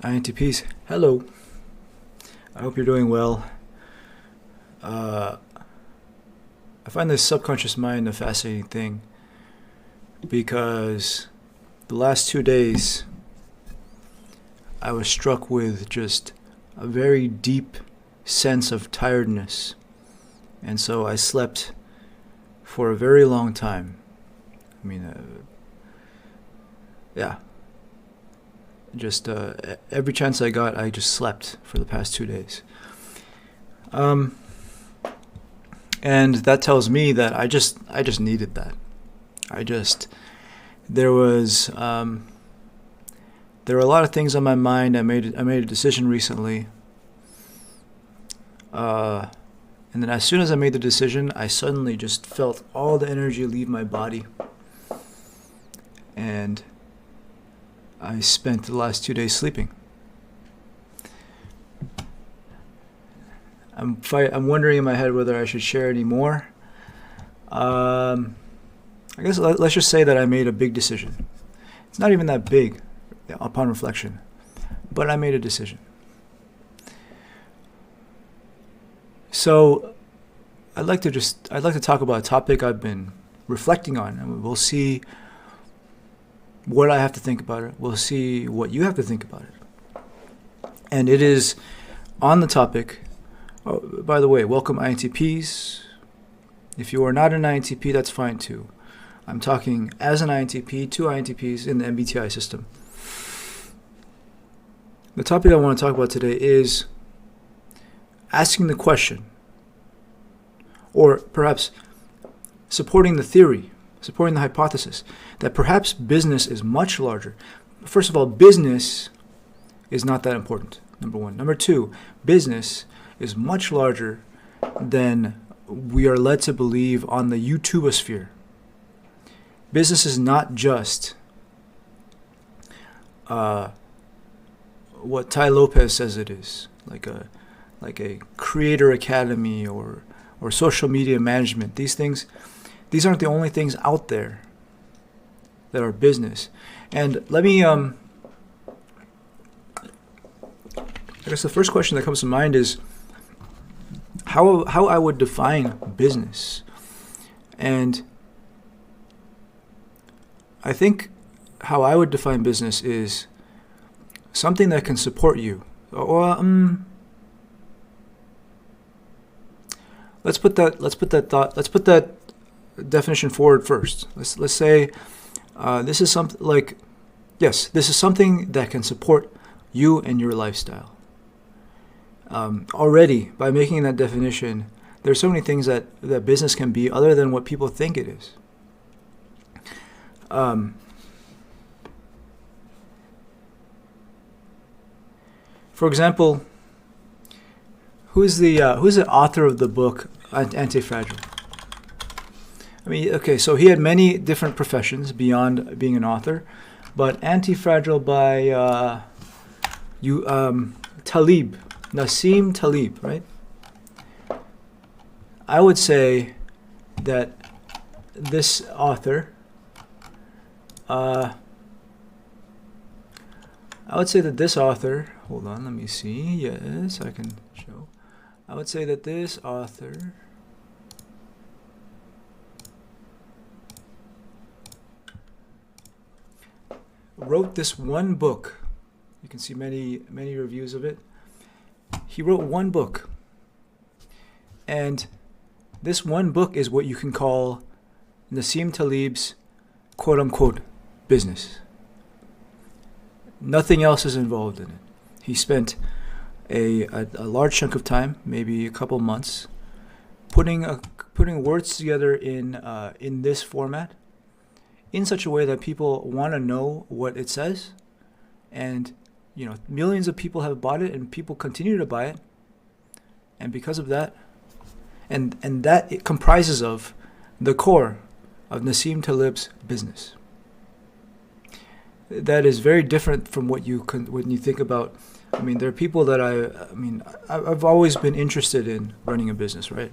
INTPs, hello. I hope you're doing well. I find this subconscious mind a fascinating thing because the last 2 days I was struck with just a very deep sense of tiredness, and so I slept for a very long time. Yeah. Just every chance I got, I just slept for the past 2 days. And that tells me that I just needed that. There was there were a lot of things on my mind. I made a decision recently, and then as soon as I made the decision, I suddenly just felt all the energy leave my body, and I spent the last 2 days sleeping. I'm wondering in my head whether I should share any more. I guess let's just say that I made a big decision. It's not even that big upon reflection, but I made a decision. So I'd like to talk about a topic I've been reflecting on, and we'll see what I have to think about it. We'll see what you have to think about it. And it is on the topic. Oh, by the way, welcome INTPs. If you are not an INTP, that's fine too. I'm talking as an INTP to INTPs in the MBTI system. The topic I want to talk about today is asking the question, or perhaps supporting the theory, supporting the hypothesis that perhaps business is much larger. First of all, business is not that important, number one. Number two, business is much larger than we are led to believe on the YouTubosphere. Business is not just what Tai Lopez says it is, like a creator academy or social media management. These aren't the only things out there that are business. And let me I guess the first question that comes to mind is how I would define business. And I think how I would define business is something that can support you. Let's put that definition forward first. Let's say this is something like, yes, this is something that can support you and your lifestyle. Already, by making that definition, there's so many things that business can be other than what people think it is. For example, who's the author of the book Anti-Fragile? I mean, okay, so he had many different professions beyond being an author, but Anti-Fragile by Nassim Taleb, right? I would say that this author, hold on, let me see. Yes, I can show. I would say that this author wrote this one book. You can see many reviews of it. He wrote one book. And this one book is what you can call Nassim Taleb's quote-unquote business. Nothing else is involved in it. He spent a large chunk of time, maybe a couple months, putting words together in this format, in such a way that people want to know what it says, and millions of people have bought it, and people continue to buy it, and because of that, and that it comprises of the core of Nassim Taleb's business. That is very different from what when you think about. I mean, there are people that I've always been interested in running a business, right?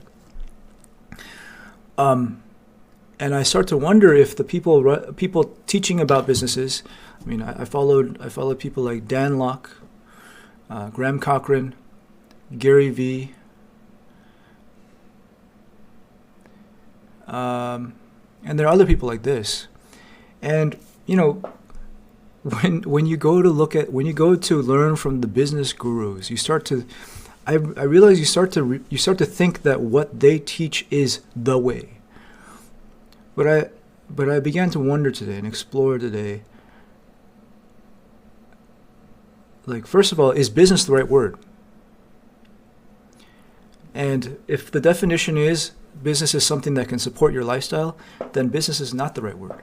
And I start to wonder if the people teaching about businesses. I mean, I followed people like Dan Locke, Graham Cochran, Gary Vee, and there are other people like this. And when you go to learn from the business gurus, you start to I realize you start to think that what they teach is the way. But I began to wonder today and explore today. Like, first of all, is business the right word? And if the definition is business is something that can support your lifestyle, then business is not the right word.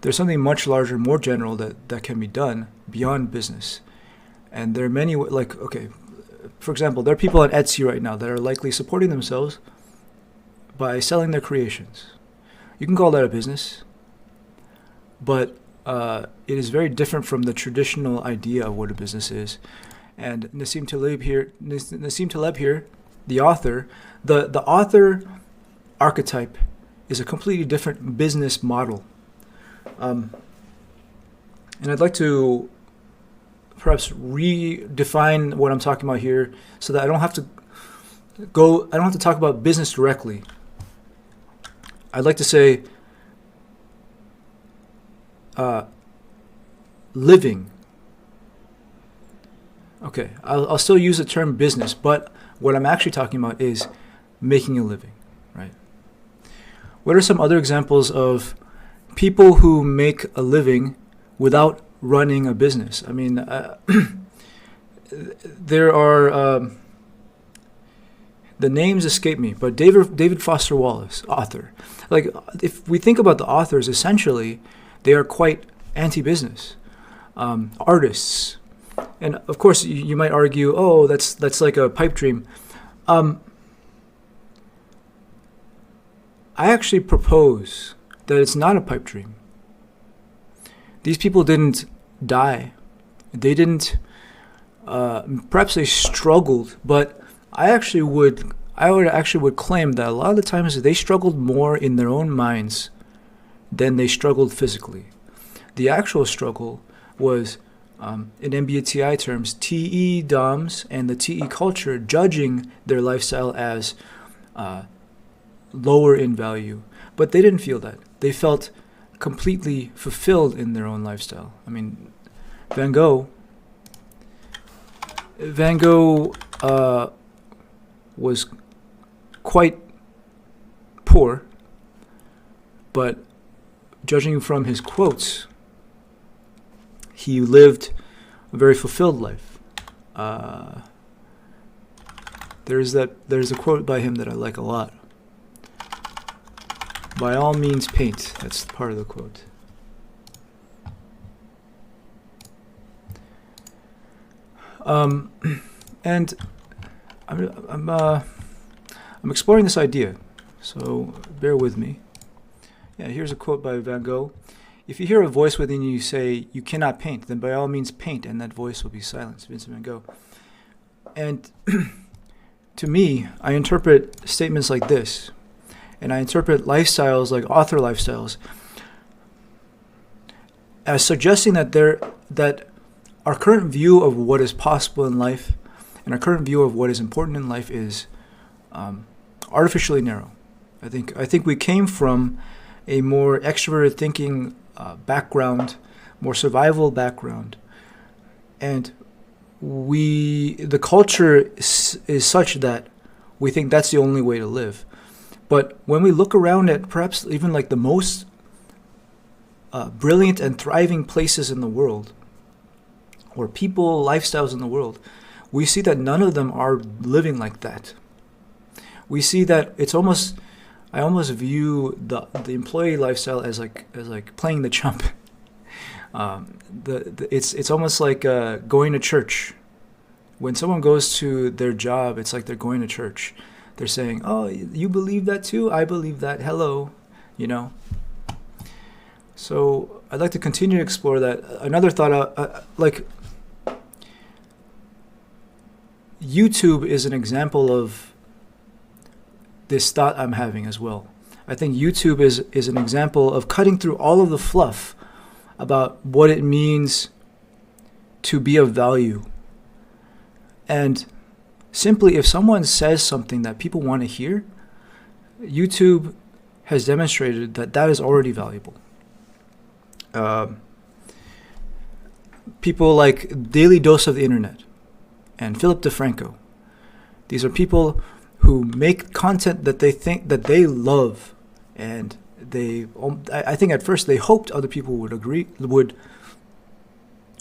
There's something much larger, more general that can be done beyond business. And there are many, for example, there are people on Etsy right now that are likely supporting themselves by selling their creations. You can call that a business, but it is very different from the traditional idea of what a business is. And Nassim Taleb here, the author, the author archetype is a completely different business model. And I'd like to perhaps redefine what I'm talking about here so that I don't have to talk about business directly. I'd like to say living. Okay, I'll still use the term business, but what I'm actually talking about is making a living, right? What are some other examples of people who make a living without running a business? I mean, there are, the names escape me, but David Foster Wallace, author. Like, if we think about the authors, essentially, they are quite anti-business, artists. And of course, you might argue, oh, that's like a pipe dream. I actually propose that it's not a pipe dream. These people didn't die. They didn't, perhaps they struggled, but I would actually claim that a lot of the times they struggled more in their own minds than they struggled physically. The actual struggle was, in MBTI terms, TE DOMs and the TE culture judging their lifestyle as lower in value. But they didn't feel that. They felt completely fulfilled in their own lifestyle. I mean, Van Gogh was quite poor, but judging from his quotes, he lived a very fulfilled life. There's a quote by him that I like a lot. By all means paint. That's part of the quote. And I'm exploring this idea, so bear with me. Yeah, here's a quote by Van Gogh. If you hear a voice within you say, you cannot paint, then by all means paint, and that voice will be silenced. Vincent Van Gogh. And to me, I interpret statements like this, and I interpret lifestyles like author lifestyles as suggesting that our current view of what is possible in life and our current view of what is important in life is artificially narrow. I think we came from a more extroverted thinking background, more survival background, and the culture is such that we think that's the only way to live. But when we look around at perhaps even like the most brilliant and thriving places in the world, or people, lifestyles in the world, we see that none of them are living like that. We see that I almost view the employee lifestyle as like playing the chump. It's almost like going to church. When someone goes to their job, it's like they're going to church. They're saying, "Oh, you believe that too? I believe that. Hello," So I'd like to continue to explore that. Another thought, like YouTube is an example of this thought I'm having as well. I think YouTube is an example of cutting through all of the fluff about what it means to be of value And simply, if someone says something that people want to hear, YouTube has demonstrated that that is already valuable. People like Daily Dose of the Internet and Philip DeFranco. These are people who make content that they think that they love, and I think at first they hoped other people would agree, would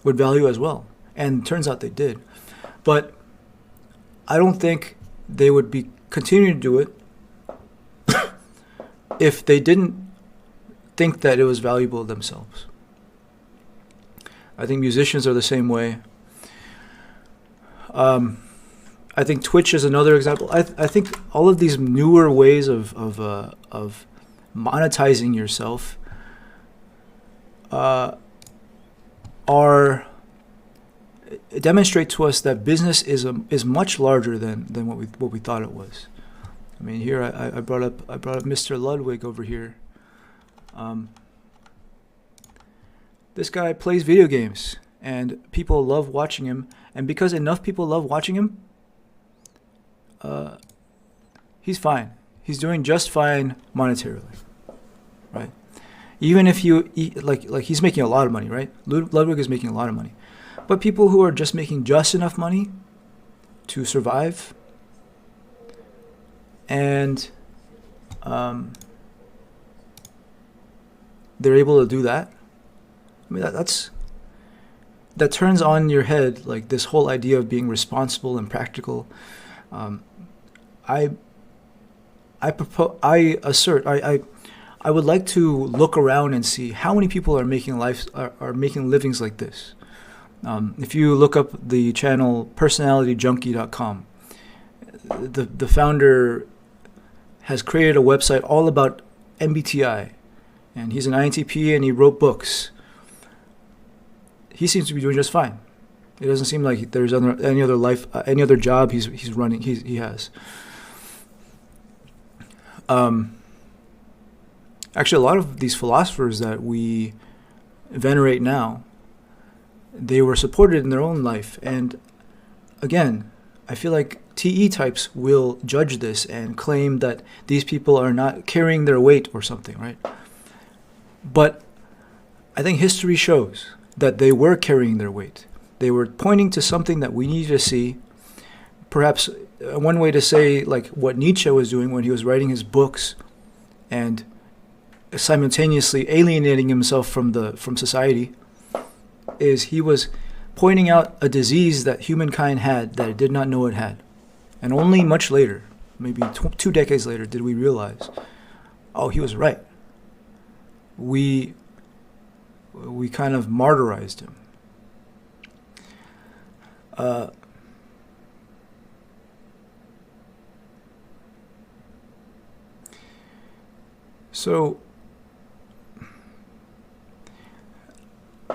value as well, and turns out they did. But I don't think they would be continuing to do it if they didn't think that it was valuable themselves. I think musicians are the same way. I think Twitch is another example. I think all of these newer ways of monetizing yourself demonstrate to us that business is much larger than what we thought it was. I mean, here I brought up Mr. Ludwig over here. This guy plays video games, and people love watching him. And because enough people love watching him, he's fine. He's doing just fine monetarily, right? Even if like he's making a lot of money, right? Ludwig is making a lot of money. But people who are just making just enough money to survive, and they're able to do that. I mean, that turns on your head like this whole idea of being responsible and practical. I would like to look around and see how many people are making livings like this. If you look up the channel personalityjunkie.com, the founder has created a website all about MBTI, and he's an INTP and he wrote books. He seems to be doing just fine. It doesn't seem like there's any other job he's running. He has. Actually, a lot of these philosophers that we venerate now, they were supported in their own life. And again, I feel like TE types will judge this and claim that these people are not carrying their weight or something, right? But I think history shows that they were carrying their weight. They were pointing to something that we need to see. Perhaps one way to say like what Nietzsche was doing when he was writing his books and simultaneously alienating himself from society is he was pointing out a disease that humankind had that it did not know it had. And only much later, maybe 2 decades later, did we realize, oh, he was right. We kind of martyrized him. So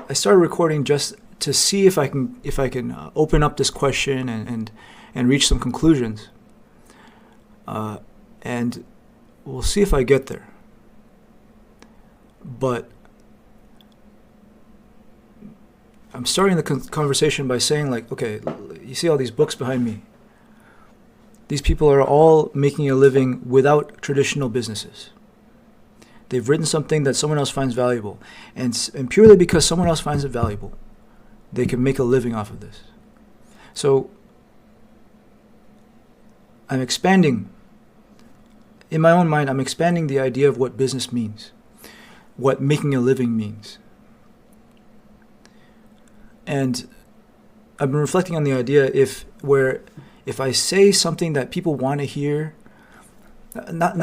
I started recording just to see if I can open up this question and reach some conclusions. And we'll see if I get there. But I'm starting the conversation by saying, like, okay, you see all these books behind me. These people are all making a living without traditional businesses. They've written something that someone else finds valuable. And purely because someone else finds it valuable, they can make a living off of this. So I'm expanding. In my own mind, I'm expanding the idea of what business means, what making a living means. And I've been reflecting on the idea if I say something that people want to hear, not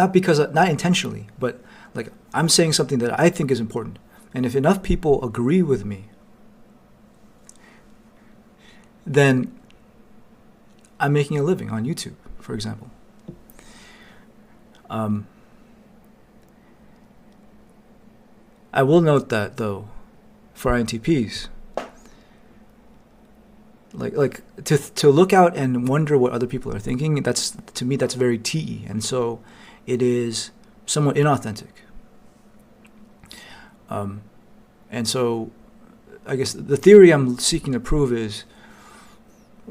intentionally, but like I'm saying something that I think is important, and if enough people agree with me, then I'm making a living on YouTube, for example. I will note that though, for INTPs, like to look out and wonder what other people are thinking, that's, to me, that's very TE, and so it is somewhat inauthentic. And so I guess the theory I'm seeking to prove is,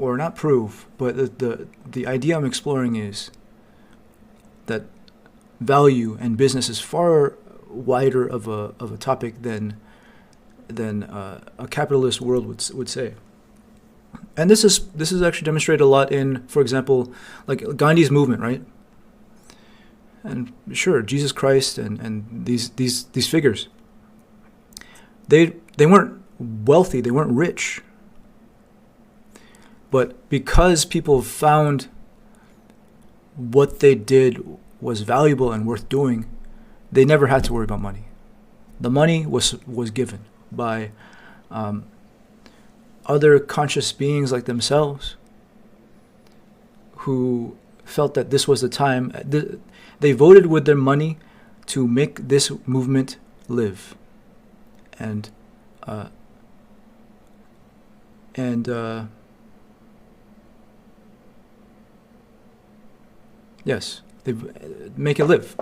or not prove, but the idea I'm exploring is that value and business is far wider of a topic than a capitalist world would say. And this is actually demonstrated a lot in, for example, like Gandhi's movement, right? And sure, Jesus Christ and these figures, they weren't wealthy, they weren't rich, but because people found what they did was valuable and worth doing, they never had to worry about money. The money was given by other conscious beings like themselves who felt that this was the time. They voted with their money to make this movement live. And yes, they make it live.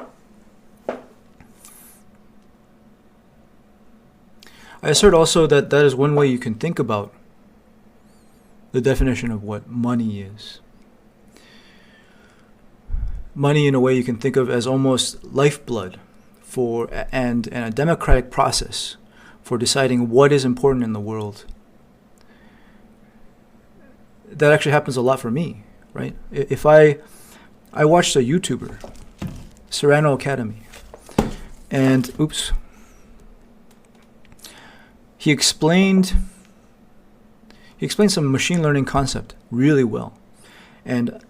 I assert also that is one way you can think about the definition of what money is. Money, in a way, you can think of as almost lifeblood and a democratic process for deciding what is important in the world. That actually happens a lot for me, right? If I watched a YouTuber, Serrano Academy, and he explained some machine learning concept really well. And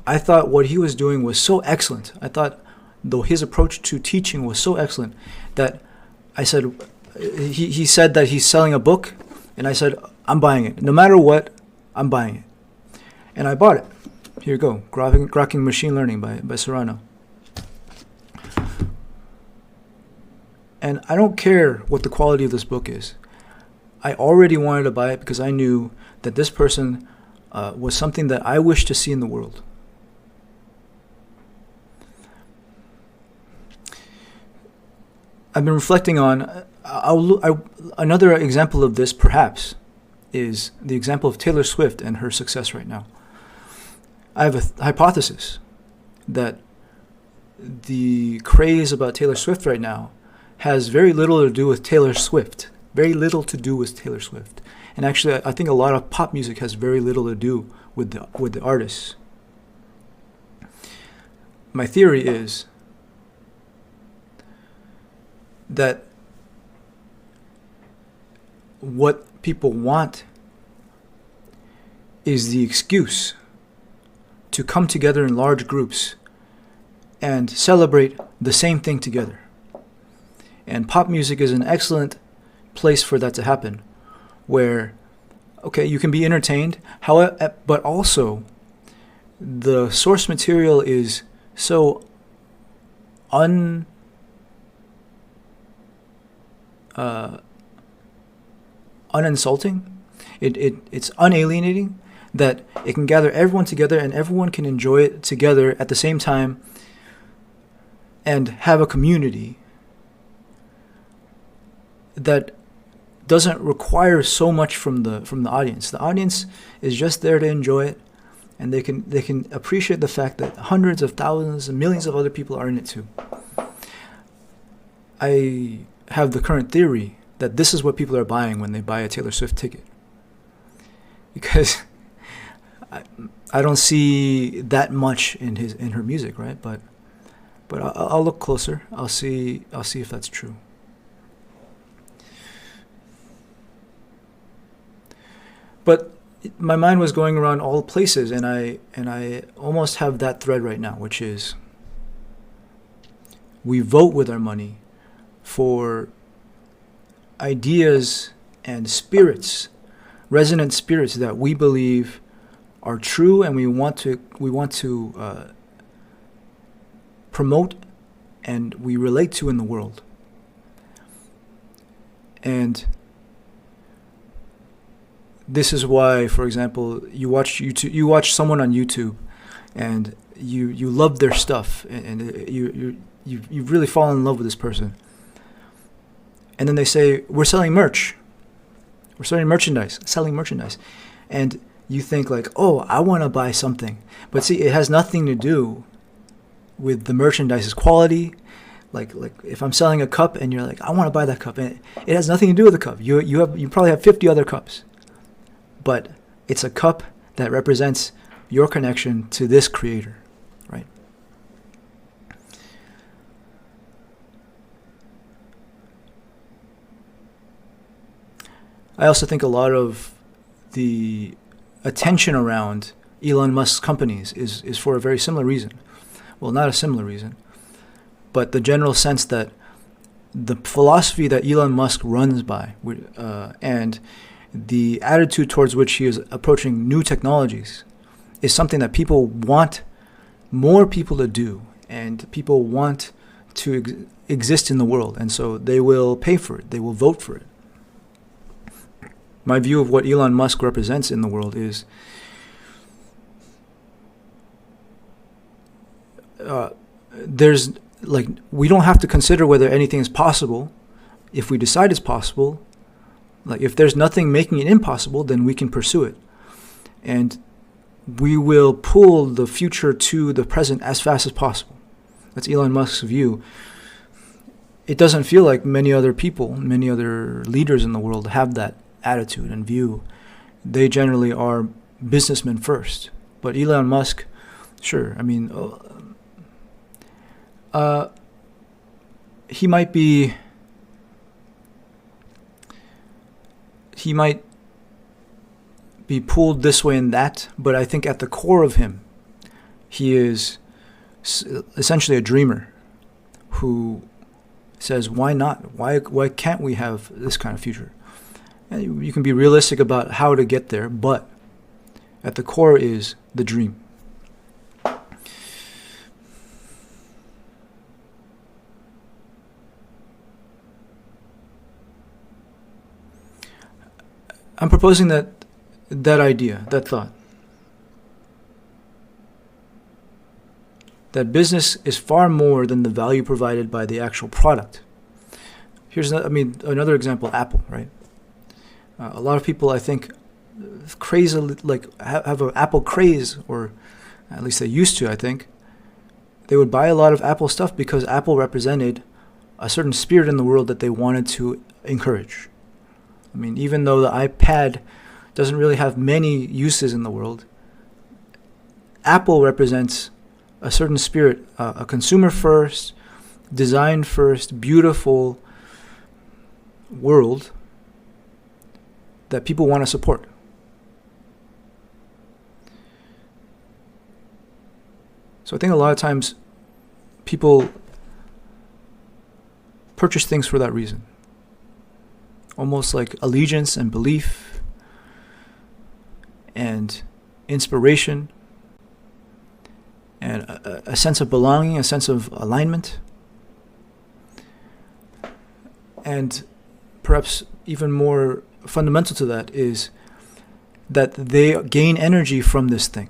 I thought what he was doing was so excellent. I thought, though, his approach to teaching was so excellent that I said, he said that he's selling a book, and I said, I'm buying it. No matter what, I'm buying it. And I bought it. Here you go, Grokking Machine Learning by Serrano. And I don't care what the quality of this book is. I already wanted to buy it because I knew that this person was something that I wish to see in the world. I've been reflecting on, another example of this perhaps is the example of Taylor Swift and her success right now. I have a hypothesis that the craze about Taylor Swift right now has very little to do with Taylor Swift. Very little to do with Taylor Swift. And actually, I think a lot of pop music has very little to do with the artists. My theory is that what people want is the excuse to come together in large groups and celebrate the same thing together. And pop music is an excellent place for that to happen, where, okay, you can be entertained, however, but also the source material is so uninsulting, it's unalienating, that it can gather everyone together and everyone can enjoy it together at the same time and have a community that doesn't require so much from the audience. The audience is just there to enjoy it, and they can appreciate the fact that hundreds of thousands and millions of other people are in it too. I have the current theory that this is what people are buying when they buy a Taylor Swift ticket, because I don't see that much in her music, right? But I'll look closer. I'll see if that's true. But my mind was going around all places, and I almost have that thread right now, which is we vote with our money for ideas and spirits, resonant spirits that we believe are true, and we want to promote and we relate to in the world. And this is why, for example, you watch someone on YouTube, and you love their stuff, and you really fall in love with this person. And then they say, we're selling merchandise, and you think like, oh, I want to buy something. But see, it has nothing to do with the merchandise's quality. Like if I'm selling a cup and you're like, I want to buy that cup, and it has nothing to do with the cup. You probably have 50 other cups, but it's a cup that represents your connection to this creator, right? I also think a lot of the attention around Elon Musk's companies is for a very similar reason. Well, not a similar reason, but the general sense that the philosophy that Elon Musk runs by, and the attitude towards which he is approaching new technologies, is something that people want more people to do, and people want to exist in the world, and so they will pay for it, they will vote for it. My view of what Elon Musk represents in the world is there's like, we don't have to consider whether anything is possible. If we decide it's possible, like if there's nothing making it impossible, then we can pursue it. And we will pull the future to the present as fast as possible. That's Elon Musk's view. It doesn't feel like many other people, many other leaders in the world have that attitude and view. They generally are businessmen first. But Elon Musk, sure, I mean, he might be pulled this way and that, but I think at the core of him, he is essentially a dreamer who says, why not? Why can't we have this kind of future? And you can be realistic about how to get there, but at the core is the dream. I'm proposing that idea, that thought, that business is far more than the value provided by the actual product. Here's another example, Apple, right? A lot of people, I think, have an Apple craze, or at least they used to, I think. They would buy a lot of Apple stuff because Apple represented a certain spirit in the world that they wanted to encourage. I mean, even though the iPad doesn't really have many uses in the world, Apple represents a certain spirit, a consumer first, design first, beautiful world that people want to support. So I think a lot of times people purchase things for that reason. Almost like allegiance and belief and inspiration and a sense of belonging, a sense of alignment. And perhaps even more fundamental to that is that they gain energy from this thing.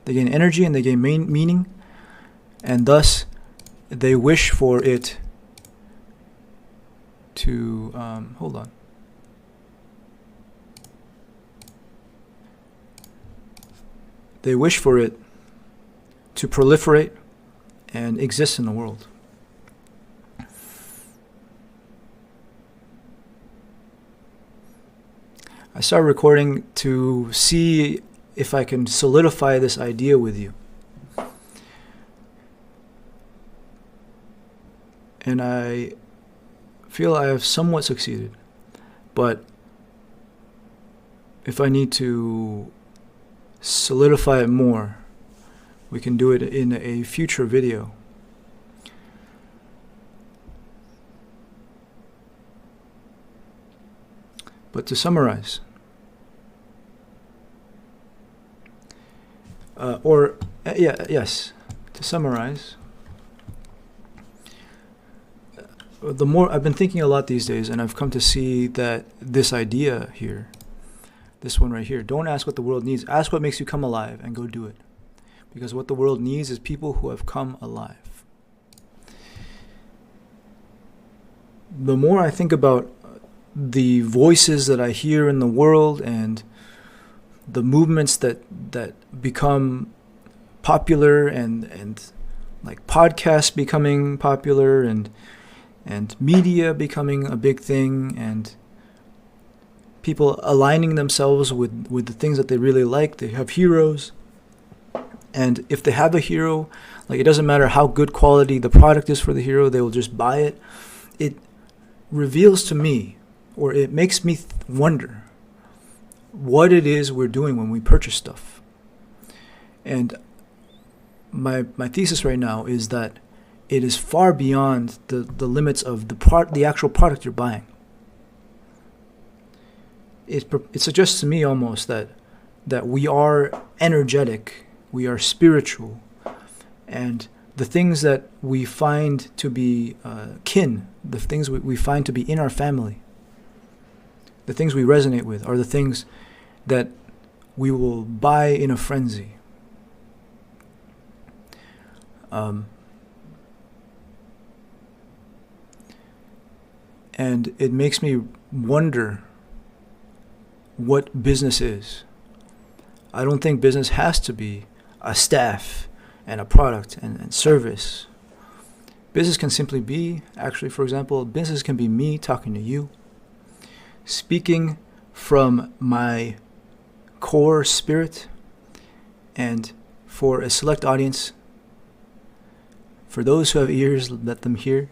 They gain energy and they gain meaning, and thus they wish for it to They wish for it to proliferate and exist in the world. I started recording to see if I can solidify this idea with you. And I feel I have somewhat succeeded, but if I need to solidify it more, we can do it in a future video. But to summarize, to summarize, the more I've been thinking a lot these days, and I've come to see that this idea here, this one right here, don't ask what the world needs, ask what makes you come alive, and go do it. Because what the world needs is people who have come alive. The more I think about the voices that I hear in the world and the movements that become popular, and like podcasts becoming popular, and media becoming a big thing, and people aligning themselves with the things that they really like. They have heroes, and if they have a hero, like, it doesn't matter how good quality the product is for the hero, they will just buy it. It reveals to me, or it makes me wonder what it is we're doing when we purchase stuff. And my thesis right now is that it is far beyond the limits of the actual product you're buying. It suggests to me almost that we are energetic, we are spiritual, and the things that we find to be kin, the things we find to be in our family, the things we resonate with, are the things that we will buy in a frenzy. And it makes me wonder what business is. I don't think business has to be a staff and a product and service. Business can simply be, actually, for example, business can be me talking to you, speaking from my core spirit, and for a select audience, for those who have ears, let them hear.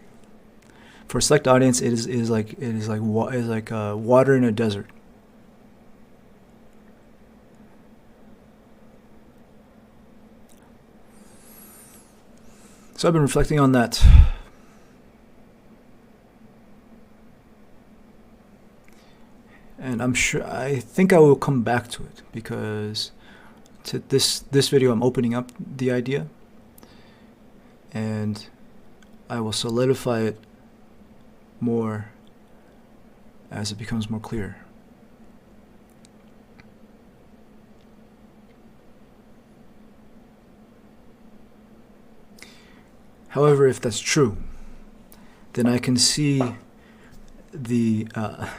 For a select audience, it is like water in a desert. So I've been reflecting on that. And I think I will come back to it, because to this video I'm opening up the idea, and I will solidify it more as it becomes more clear. However, if that's true, then I can see the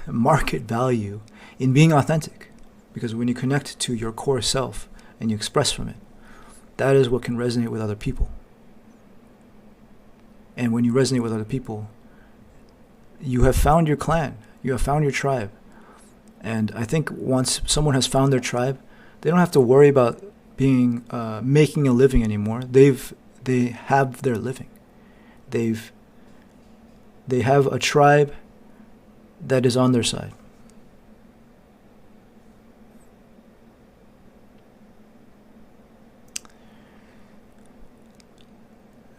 market value in being authentic, because when you connect to your core self and you express from it, that is what can resonate with other people. And when you resonate with other people, you have found your clan, you have found your tribe. And I think once someone has found their tribe, they don't have to worry about making a living anymore. They have their living. They have a tribe that is on their side.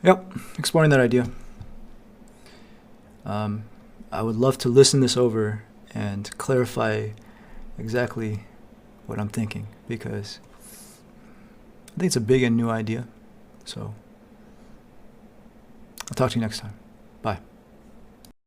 Yep, exploring that idea. I would love to listen this over and clarify exactly what I'm thinking, because I think it's a big and new idea. So I'll talk to you next time. Bye.